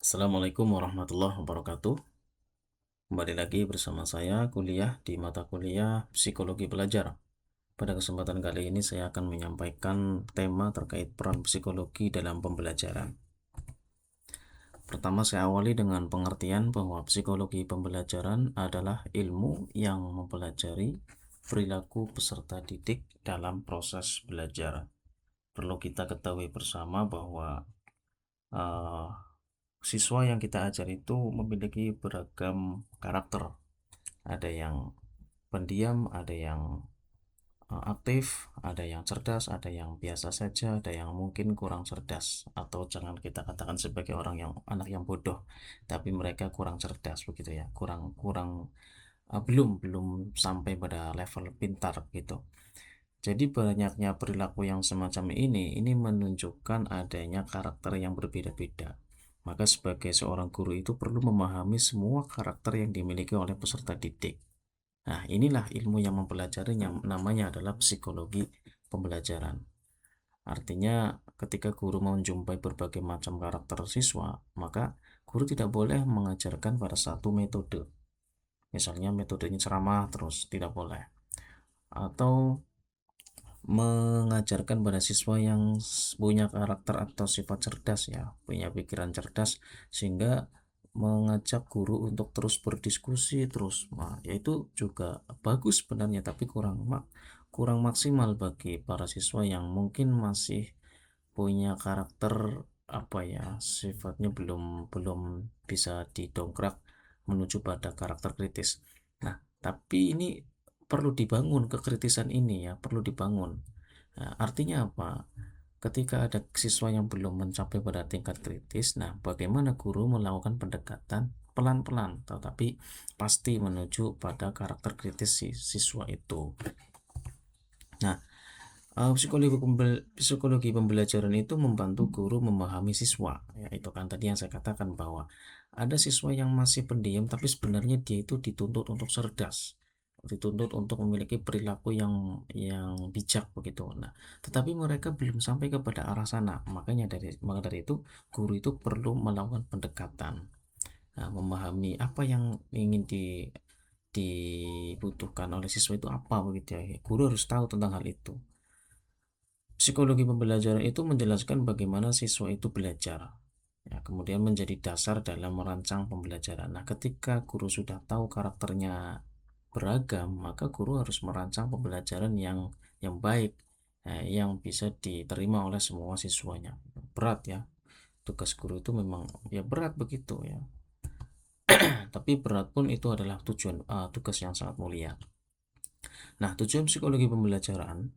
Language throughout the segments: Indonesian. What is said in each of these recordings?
Assalamualaikum warahmatullahi wabarakatuh. Kembali lagi bersama saya kuliah di mata kuliah Psikologi Belajar. Pada kesempatan kali ini saya akan menyampaikan tema terkait peran psikologi dalam pembelajaran. Pertama saya awali dengan pengertian bahwa psikologi pembelajaran adalah ilmu yang mempelajari perilaku peserta didik dalam proses belajar. Perlu kita ketahui bersama bahwa uh, siswa yang kita ajar itu memiliki beragam karakter. Ada yang pendiam, ada yang aktif, ada yang cerdas, ada yang biasa saja, ada yang mungkin kurang cerdas, atau jangan kita katakan sebagai orang yang anak yang bodoh, tapi mereka kurang cerdas begitu ya, kurang kurang belum sampai pada level pintar gitu. Jadi banyaknya perilaku yang semacam ini menunjukkan adanya karakter yang berbeda-beda. Maka sebagai seorang guru itu perlu memahami semua karakter yang dimiliki oleh peserta didik. Nah, inilah ilmu yang mempelajarinya, namanya adalah psikologi pembelajaran. Artinya, ketika guru menjumpai berbagai macam karakter siswa, maka guru tidak boleh mengajarkan pada satu metode. Misalnya metodenya ceramah terus, tidak boleh. Atau mengajarkan pada siswa yang punya karakter atau sifat cerdas ya, punya pikiran cerdas, sehingga mengajak guru untuk terus berdiskusi terus. Nah, yaitu juga bagus sebenarnya, tapi kurang maksimal bagi para siswa yang mungkin masih punya karakter apa ya, sifatnya belum belum bisa didongkrak menuju pada karakter kritis. Nah, tapi ini perlu dibangun, kekritisan ini ya perlu dibangun. Nah, artinya apa? Ketika ada siswa yang belum mencapai pada tingkat kritis, nah bagaimana guru melakukan pendekatan pelan-pelan, tetapi pasti menuju pada karakter kritis si siswa itu. Nah, psikologi pembelajaran itu membantu guru memahami siswa. Ya, itu kan tadi yang saya katakan bahwa ada siswa yang masih pendiam, tapi sebenarnya dia itu dituntut untuk cerdas, dituntut untuk memiliki perilaku yang bijak begitu. Nah, tetapi mereka belum sampai kepada arah sana. Maka dari itu guru itu perlu melakukan pendekatan. Nah, memahami apa yang ingin dibutuhkan oleh siswa itu apa begitu ya. Guru harus tahu tentang hal itu. Psikologi pembelajaran itu menjelaskan bagaimana siswa itu belajar, ya, kemudian menjadi dasar dalam merancang pembelajaran. Nah, ketika guru sudah tahu karakternya beragam, maka guru harus merancang pembelajaran yang baik, yang bisa diterima oleh semua siswanya. Berat ya, tugas guru itu memang ya berat begitu ya. Tapi berat pun itu adalah tugas yang sangat mulia. Nah, tujuan psikologi pembelajaran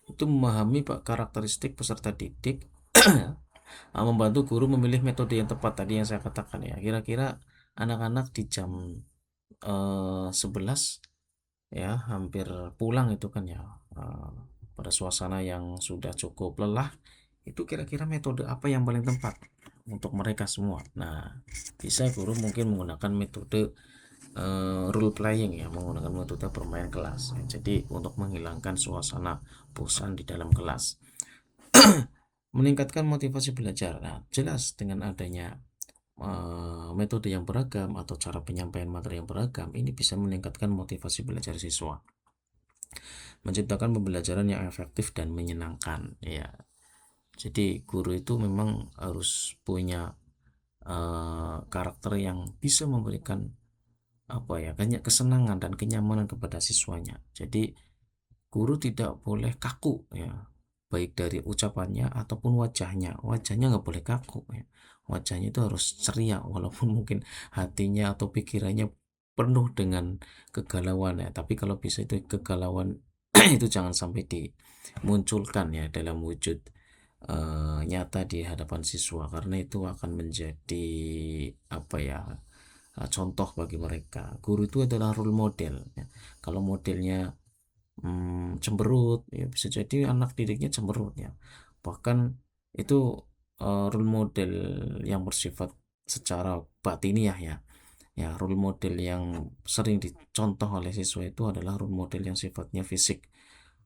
itu memahami karakteristik peserta didik, membantu guru memilih metode yang tepat tadi yang saya katakan ya. Kira-kira anak-anak di jam 11 ya hampir pulang itu kan ya, eh, pada suasana yang sudah cukup lelah, itu kira-kira metode apa yang paling tepat untuk mereka semua. Nah, bisa guru mungkin menggunakan metode role playing ya, menggunakan metode bermain kelas ya. Jadi untuk menghilangkan suasana bosan di dalam kelas, meningkatkan motivasi belajar. Nah, jelas dengan adanya metode yang beragam atau cara penyampaian materi yang beragam, ini bisa meningkatkan motivasi belajar siswa, menciptakan pembelajaran yang efektif dan menyenangkan ya. Jadi guru itu memang harus punya karakter yang bisa memberikan apa ya, banyak kesenangan dan kenyamanan kepada siswanya. Jadi guru tidak boleh kaku ya, baik dari ucapannya ataupun wajahnya nggak boleh kaku ya. Wajahnya itu harus ceria walaupun mungkin hatinya atau pikirannya penuh dengan kegalauan ya, tapi kalau bisa itu kegalauan itu jangan sampai dimunculkan ya dalam wujud nyata di hadapan siswa, karena itu akan menjadi apa ya, contoh bagi mereka. Guru itu adalah role model ya. Kalau modelnya cemberut ya, bisa jadi anak didiknya cemberut ya. Bahkan itu role model yang bersifat secara batiniah ya. Ya, role model yang sering dicontoh oleh siswa itu adalah role model yang sifatnya fisik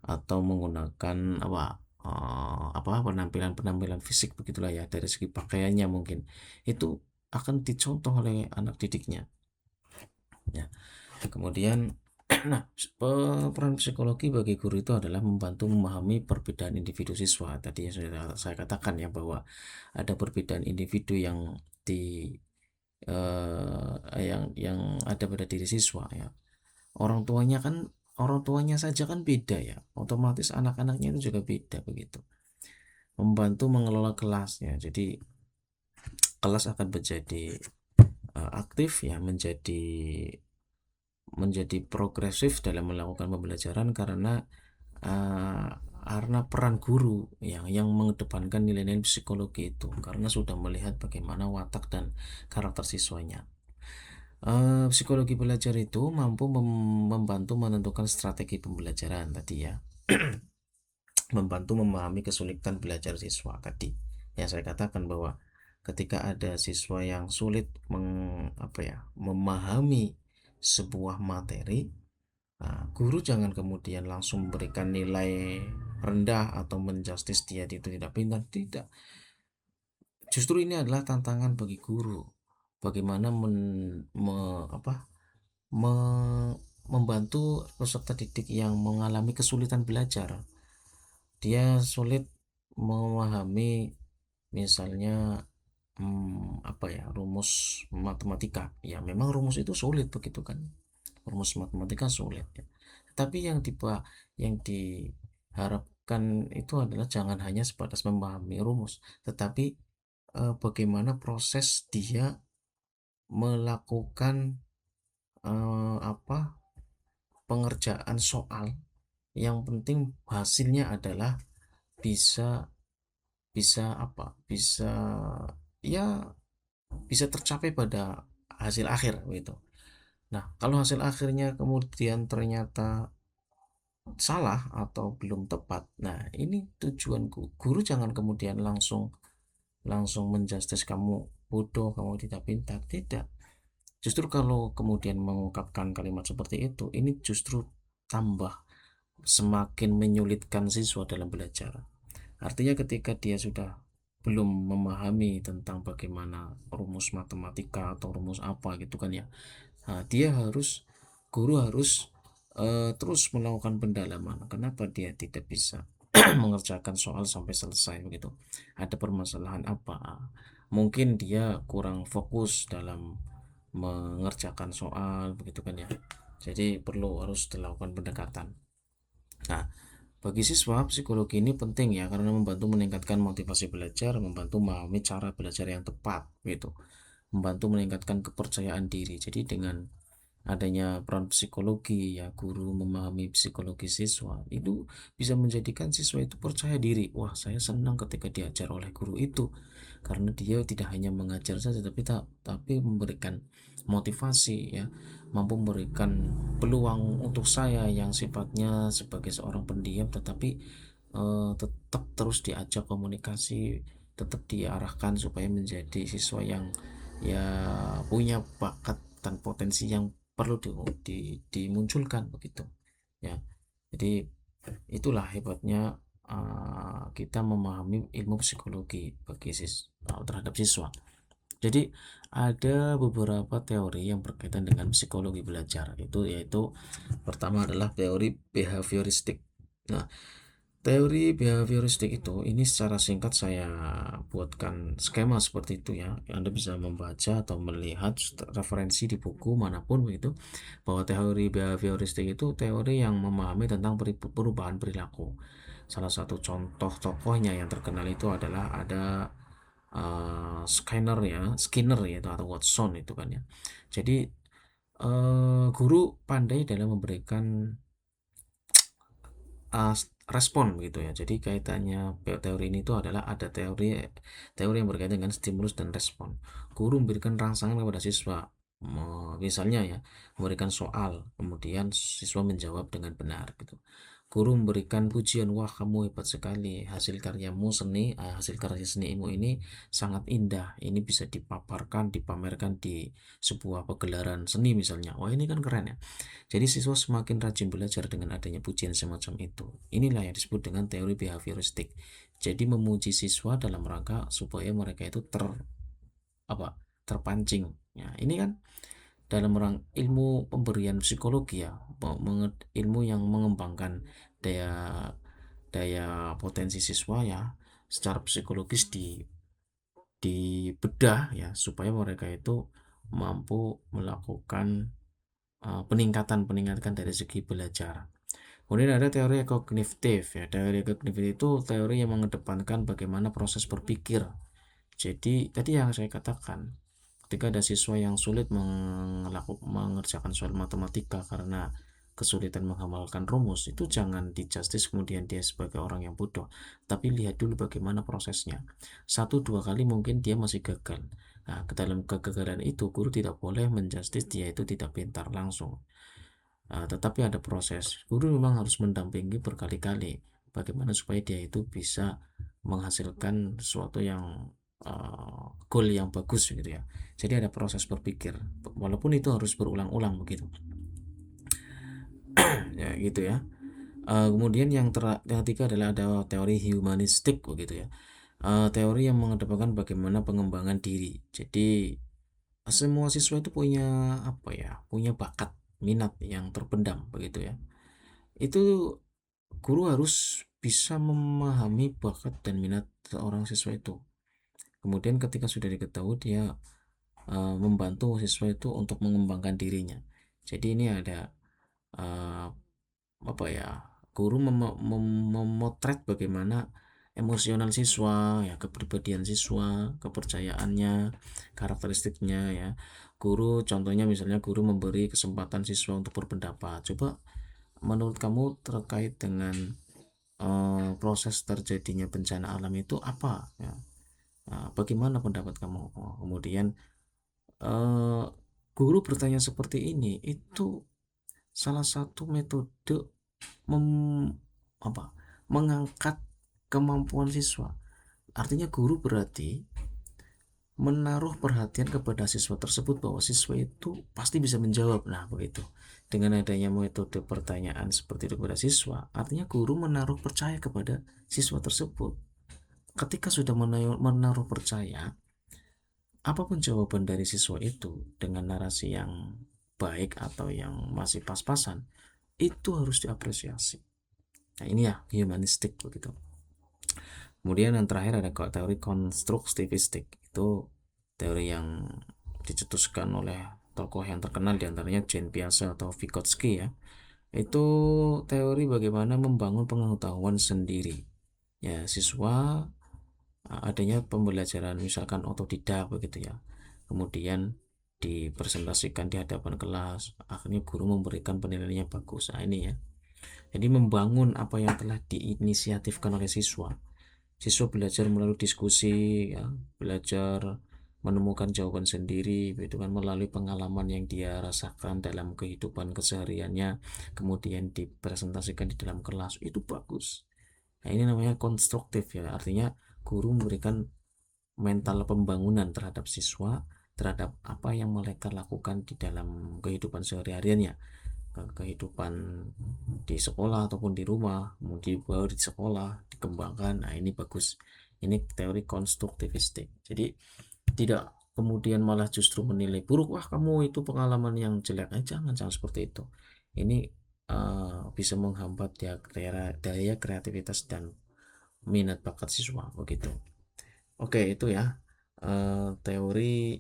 atau menggunakan apa penampilan-penampilan fisik begitulah ya, dari segi pakaiannya mungkin itu akan dicontoh oleh anak didiknya ya. Kemudian nah, peran psikologi bagi guru itu adalah membantu memahami perbedaan individu siswa. Tadi yang sudah saya katakan ya, bahwa ada perbedaan individu yang di yang ada pada diri siswa ya. Orang tuanya kan, orang tuanya saja kan beda ya, otomatis anak-anaknya itu juga beda begitu. Membantu mengelola kelasnya, jadi kelas akan menjadi aktif ya, menjadi progresif dalam melakukan pembelajaran karena peran guru yang mengedepankan nilai-nilai psikologi itu, karena sudah melihat bagaimana watak dan karakter siswanya. Psikologi belajar itu mampu membantu menentukan strategi pembelajaran tadi ya. Membantu memahami kesulitan belajar siswa tadi yang saya katakan, bahwa ketika ada siswa yang sulit memahami sebuah materi, guru jangan kemudian langsung memberikan nilai rendah atau menjustis dia itu tidak pintar, tidak. Justru ini adalah tantangan bagi guru, bagaimana membantu peserta didik yang mengalami kesulitan belajar. Dia sulit memahami misalnya rumus matematika. Ya memang rumus itu sulit begitu kan. Rumus matematika sulit ya. Tapi yang diharapkan itu adalah jangan hanya sebatas memahami rumus, tetapi bagaimana proses dia melakukan pengerjaan soal. Yang penting hasilnya adalah bisa bisa bisa ya bisa tercapai pada hasil akhir gitu. Nah, kalau hasil akhirnya kemudian ternyata salah atau belum tepat, nah ini tujuanku. Guru jangan kemudian langsung langsung menjustis kamu bodoh, kamu tidak pintar, tidak. Justru kalau kemudian mengungkapkan kalimat seperti itu, ini justru tambah semakin menyulitkan siswa dalam belajar. Artinya ketika dia sudah belum memahami tentang bagaimana rumus matematika atau rumus apa gitu kan ya, nah, guru harus terus melakukan pendalaman. Kenapa dia tidak bisa mengerjakan soal sampai selesai begitu? Ada permasalahan apa? Mungkin dia kurang fokus dalam mengerjakan soal begitu kan ya. Jadi harus dilakukan pendekatan. Nah, bagi siswa, psikologi ini penting ya, karena membantu meningkatkan motivasi belajar, membantu memahami cara belajar yang tepat gitu, membantu meningkatkan kepercayaan diri. Jadi dengan adanya peran psikologi ya, guru memahami psikologi siswa itu bisa menjadikan siswa itu percaya diri. Wah, saya senang ketika diajar oleh guru itu, karena dia tidak hanya mengajar saja, tapi memberikan motivasi ya, mampu memberikan peluang untuk saya yang sifatnya sebagai seorang pendiam, tetapi tetap terus diajak komunikasi, tetap diarahkan supaya menjadi siswa yang ya punya bakat dan potensi yang perlu dimunculkan begitu ya. Jadi itulah hebatnya kita memahami ilmu psikologi terhadap siswa. Jadi ada beberapa teori yang berkaitan dengan psikologi belajar, yaitu pertama adalah teori behavioristik. Nah, teori behavioristik itu, ini secara singkat saya buatkan skema seperti itu ya. Anda bisa membaca atau melihat referensi di buku manapun begitu, bahwa teori behavioristik itu teori yang memahami tentang perubahan perilaku. Salah satu contoh tokohnya yang terkenal itu adalah ada Skinner ya, atau Watson itu kan ya. Jadi guru pandai dalam memberikan uh, respon gitu ya. Jadi kaitannya teori ini itu adalah ada teori yang berkaitan dengan stimulus dan respon. Guru memberikan rangsangan kepada siswa, misalnya ya, memberikan soal, kemudian siswa menjawab dengan benar gitu. Guru memberikan pujian, wah kamu hebat sekali, hasil karya senimu ini sangat indah, ini bisa dipamerkan di sebuah pagelaran seni misalnya, wah ini kan keren ya. Jadi siswa semakin rajin belajar dengan adanya pujian semacam itu. Inilah yang disebut dengan teori behavioristik. Jadi memuji siswa dalam rangka supaya mereka itu terpancing. Ya, ini kan dalam rang ilmu pemberian psikologi ya, ilmu yang mengembangkan daya daya potensi siswa ya, secara psikologis dibedah ya, supaya mereka itu mampu melakukan peningkatan dari segi belajar. Kemudian ada teori kognitif ya. Teori kognitif itu teori yang mengedepankan bagaimana proses berpikir. Jadi tadi yang saya katakan, ketika ada siswa yang sulit mengerjakan soal matematika karena kesulitan menghafalkan rumus, itu jangan dijustis kemudian dia sebagai orang yang bodoh, tapi lihat dulu bagaimana prosesnya. 1-2 kali mungkin dia masih gagal. Nah, ke dalam kegagalan itu guru tidak boleh menjustis dia itu tidak pintar langsung. Tetapi ada proses. Guru memang harus mendampingi berkali-kali bagaimana supaya dia itu bisa menghasilkan sesuatu yang goal yang bagus gitu ya. Jadi ada proses berpikir, walaupun itu harus berulang-ulang begitu. Ya gitu ya. Kemudian yang ketiga adalah ada teori humanistik begitu ya. Teori yang mengedepankan bagaimana pengembangan diri. Jadi semua siswa itu punya apa ya? Punya bakat, minat yang terpendam begitu ya. Itu guru harus bisa memahami bakat dan minat seorang siswa itu. Kemudian ketika sudah diketahui, dia membantu siswa itu untuk mengembangkan dirinya. Jadi ini ada apa ya, guru memotret bagaimana emosional siswa ya, kepribadian siswa, kepercayaannya, karakteristiknya ya. Guru contohnya misalnya guru memberi kesempatan siswa untuk berpendapat. Coba menurut kamu terkait dengan proses terjadinya bencana alam itu apa ya? Bagaimana pendapat kamu? Kemudian eh, guru bertanya seperti ini itu salah satu metode mem, apa, mengangkat kemampuan siswa. Artinya guru berarti menaruh perhatian kepada siswa tersebut bahwa siswa itu pasti bisa menjawab. Nah, begitu. Dengan adanya metode pertanyaan seperti itu kepada siswa, artinya guru menaruh percaya kepada siswa tersebut. Ketika sudah menaruh percaya, apapun jawaban dari siswa itu dengan narasi yang baik atau yang masih pas-pasan, itu harus diapresiasi. Nah, ini ya humanistik begitu. Kemudian yang terakhir ada teori konstruktivistik. Itu teori yang dicetuskan oleh tokoh yang terkenal, diantaranya Jean Piaget atau Vygotsky ya. Itu teori bagaimana membangun pengetahuan sendiri. Ya, siswa adanya pembelajaran misalkan otodidak begitu ya. Kemudian dipresentasikan di hadapan kelas, akhirnya guru memberikan penilaiannya bagus. Nah, ini ya. Jadi membangun apa yang telah diinisiatifkan oleh siswa. Siswa belajar melalui diskusi, ya, belajar menemukan jawaban sendiri, itu kan melalui pengalaman yang dia rasakan dalam kehidupan kesehariannya, kemudian dipresentasikan di dalam kelas, itu bagus. Nah, ini namanya konstruktif ya, artinya guru memberikan mental pembangunan terhadap siswa, terhadap apa yang mereka lakukan di dalam kehidupan sehari-hariannya, kehidupan di sekolah ataupun di rumah, kemudian dibawa di sekolah, dikembangkan. Nah, ini bagus. Ini teori konstruktivistik. Jadi tidak kemudian malah justru menilai buruk, wah kamu itu pengalaman yang jelek. Jangan seperti itu. Ini bisa menghambat daya kreativitas dan minat bakat siswa begitu. Oke, itu ya teori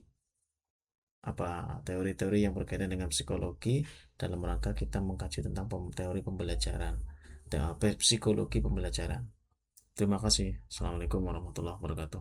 teori-teori yang berkaitan dengan psikologi dalam rangka kita mengkaji tentang teori pembelajaran, psikologi pembelajaran. Terima kasih. Assalamualaikum warahmatullahi wabarakatuh.